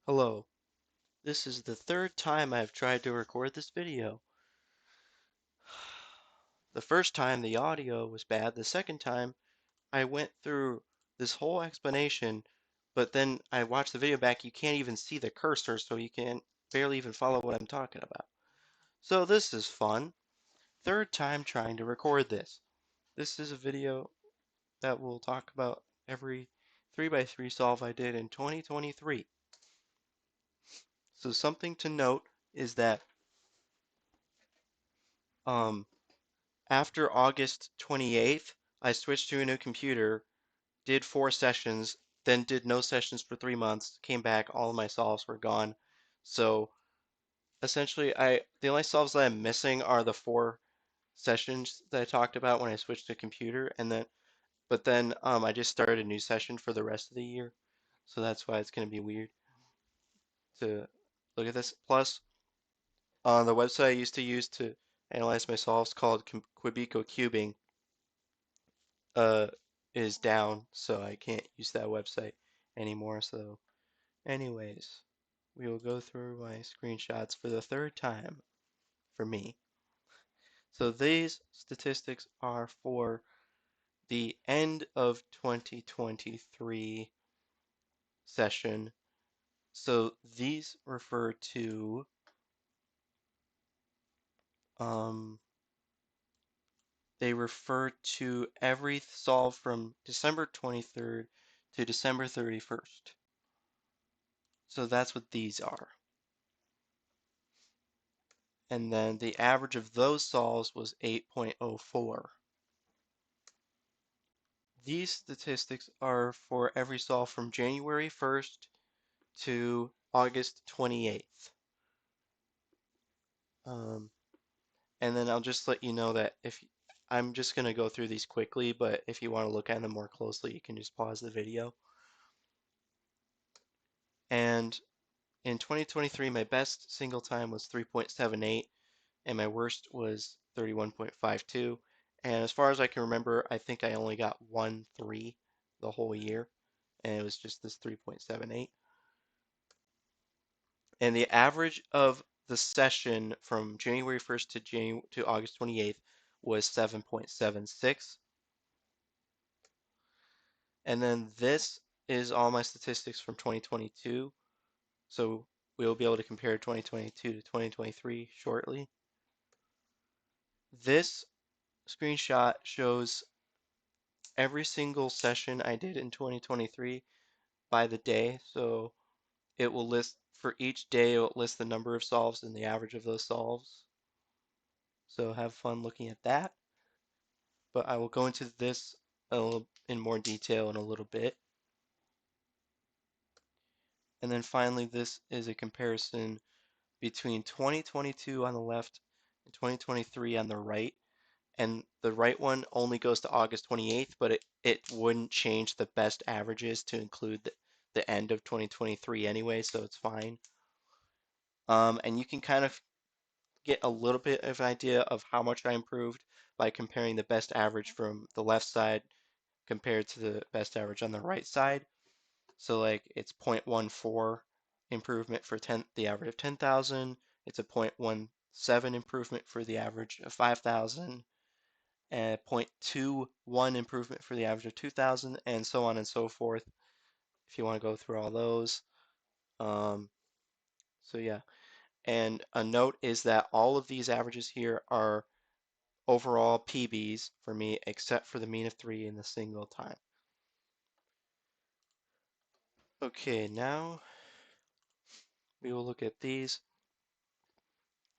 Hello, this is the third time I've tried to record this video. The first time the audio was bad, the second time I went through this whole explanation, but then I watched the video back, you can't even see the cursor, so you can barely even follow what I'm talking about. So this is fun. Third time trying to record this. This is a video that will talk about every 3x3 solve I did in 2023. So something to note is that um, after August 28th, I switched to a new computer, did 4 sessions, then did no sessions for 3 months, came back, all of my solves were gone. So essentially, the only solves that I'm missing are the 4 sessions that I talked about when I switched to computer, but then I just started a new session for the rest of the year. So that's why it's going to be weird to look at this. Plus, on the website I used to use to analyze my solves called Quibico Cubing, uh is down, so I can't use that website anymore. So anyways, we will go through my screenshots for the third time for me. So these statistics are for the end of 2023 session. So these refer to um they refer to every solve from December 23rd to December 31st. So that's what these are. And then the average of those solves was 8.04. These statistics are for every solve from January 1st to August 28th. Um, and then I'll just let you know that if I'm just going to go through these quickly, but if you want to look at them more closely, you can just pause the video. And in 2023, my best single time was 3.78, and my worst was 31.52. And as far as I can remember, I think I only got 1 3 the whole year, and it was just this 3.78. And the average of the session from January 1st to August 28th was 7.76. And then this is all my statistics from 2022. So we'll be able to compare 2022 to 2023 shortly. This screenshot shows every single session I did in 2023 by the day. So it will list for each day, it will list the number of solves and the average of those solves. So have fun looking at that. But I will go into this in more detail in a little bit. And then finally, this is a comparison between 2022 on the left and 2023 on the right. And the right one only goes to August 28th, but it wouldn't change the best averages to include the end of 2023 anyway, so it's fine. And you can kind of get a little bit of an idea of how much I improved by comparing the best average from the left side compared to the best average on the right side. So like it's 0.14 improvement for the average of 10,000. It's a 0.17 improvement for the average of 5,000, and 0.21 improvement for the average of 2,000, and so on and so forth. If you want to go through all those. Um, so yeah. And a note is that all of these averages here are overall PBs for me, except for the mean of 3 in the single time. Okay, now we will look at these.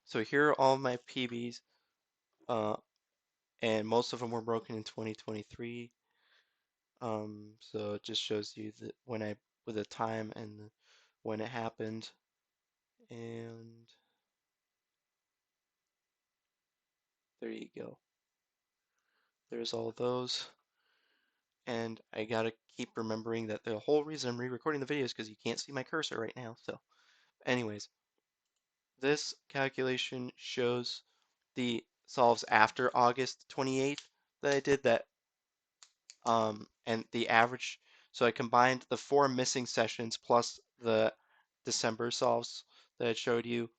So here are all my PBs, and most of them were broken in 2023. So it just shows you that with the time and when it happened, and there you go. There's all those, and I gotta keep remembering that the whole reason I'm re-recording the video is because you can't see my cursor right now. So, anyways, this calculation shows the solves after August 28th that I did that and the average. So I combined the 4 missing sessions plus the December solves that I showed you.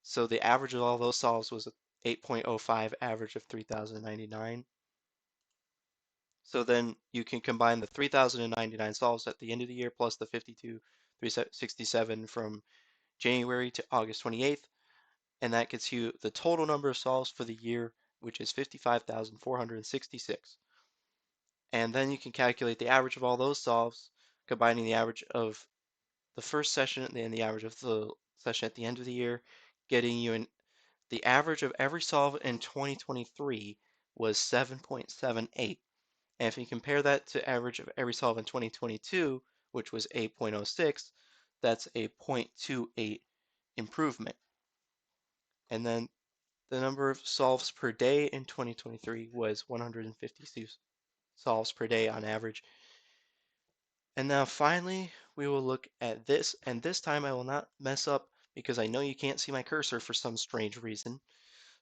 So the average of all those solves was 8.05, average of 3,099. So then you can combine the 3,099 solves at the end of the year plus the 52,367 from January to August 28th, and that gets you the total number of solves for the year, which is 55,466. And then you can calculate the average of all those solves, combining the average of the first session and the average of the session at the end of the year, getting you the average of every solve in 2023 was 7.78. And if you compare that to average of every solve in 2022, which was 8.06, that's a 0.28 improvement. And then the number of solves per day in 2023 was 150 solves per day on average. And now finally, we will look at this, and this time I will not mess up because I know you can't see my cursor for some strange reason.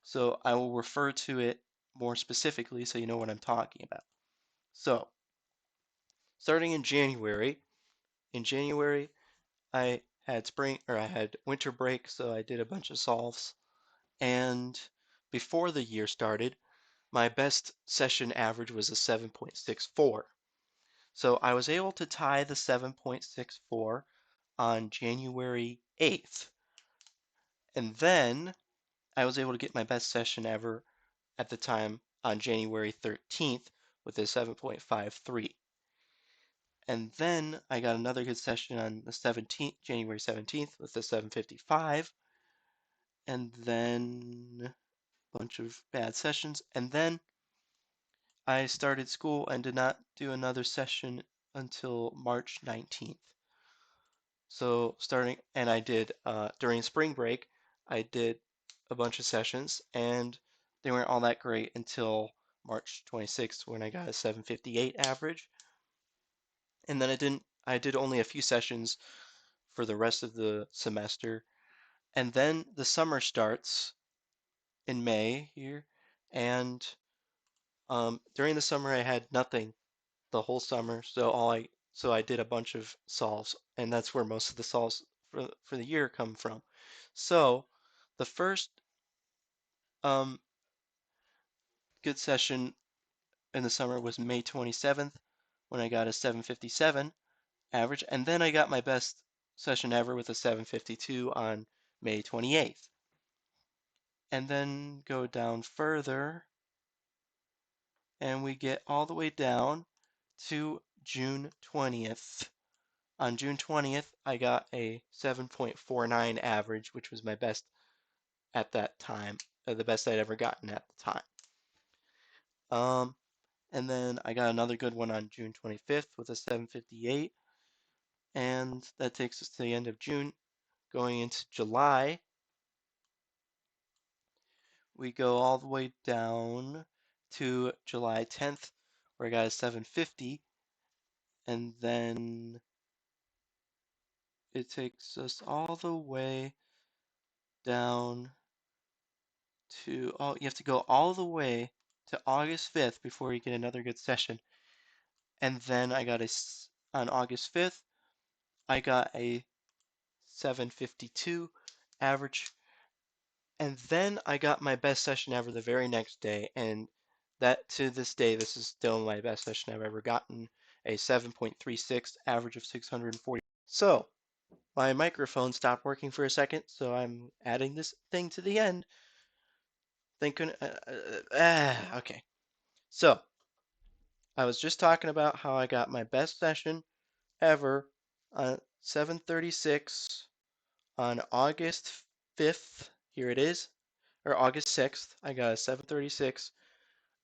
So I will refer to it more specifically so you know what I'm talking about. So starting in January I had winter break, so I did a bunch of solves. And before the year started, my best session average was a 7.64. So I was able to tie the 7.64 on January 8th. And then I was able to get my best session ever at the time on January 13th with a 7.53. And then I got another good session on the 17th, January 17th with a 755. And then a bunch of bad sessions. And then I started school and did not do another session until March 19th. So and I did, during spring break, I did a bunch of sessions and they weren't all that great until March 26th when I got a 758 average. And then I did only a few sessions for the rest of the semester. And then the summer starts in May here. And during the summer, I had nothing the whole summer. So I did a bunch of solves, and that's where most of the solves for the year come from. So the first um, good session in the summer was May 27th when I got a 757 average, and then I got my best session ever with a 752 on May 28th. And then go down further, and we get all the way down to June 20th. On June 20th, I got a 7.49 average, which was my best at that time, the best I'd ever gotten at the time. And then I got another good one on June 25th with a 758, and that takes us to the end of June. Going into July, we go all the way down to July 10th, where I got a 750, and then it takes us all the way down to, oh, you have to go all the way to August 5th before you get another good session. And then on August 5th, I got a 752 average. And then I got my best session ever the very next day. And that to this day, this is still my best session I've ever gotten, a 7.36 average of 640. So my microphone stopped working for a second, so I'm adding this thing to the end. Okay. So I was just talking about how I got my best session ever on 736 on August 5th. Here it is, or August 6th. I got a 736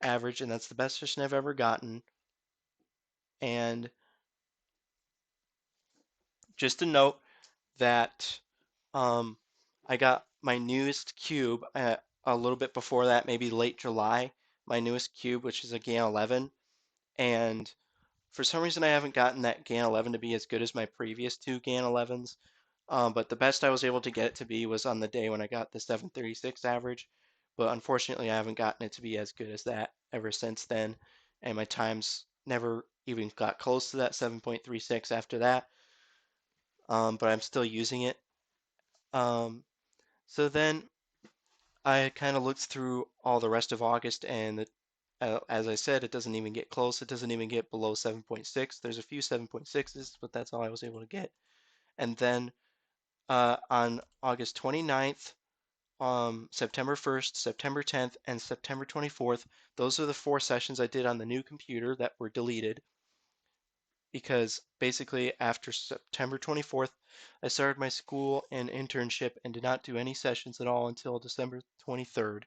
average, and that's the best session I've ever gotten. And just a note that I got my newest cube a little bit before that, maybe late July. My newest cube, which is a GAN 11, and for some reason, I haven't gotten that GAN 11 to be as good as my previous two GAN 11s, but the best I was able to get it to be was on the day when I got the 736 average. But unfortunately, I haven't gotten it to be as good as that ever since then, and my times never even got close to that 7.36 after that. but I'm still using it. Um, so then I kind of looked through all the rest of August, and as I said, it doesn't even get close. It doesn't even get below 7.6. There's a few 7.6s, but that's all I was able to get. And then on August 29th, September 1st, September 10th, and September 24th, those are the 4 sessions I did on the new computer that were deleted because basically after September 24th, I started my school and internship and did not do any sessions at all until December 23rd.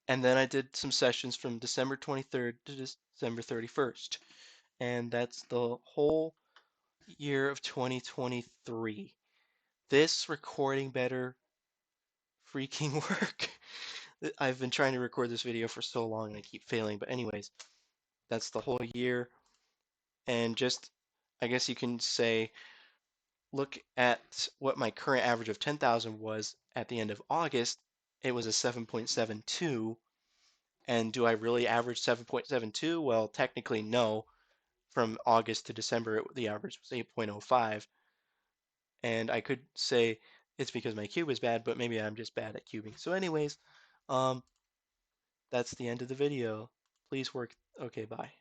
And then I did some sessions from December 23rd to December 31st. And that's the whole year of 2023. This recording better freaking work. I've been trying to record this video for so long and I keep failing. But anyways, that's the whole year. And just, I guess you can say, look at what my current average of 10,000 was at the end of August. It was a 7.72. And do I really average 7.72? Well, technically, no. From August to December, the average was 8.05. And I could say it's because my cube is bad, but maybe I'm just bad at cubing. So anyways, um, that's the end of the video. Please work. Okay, bye.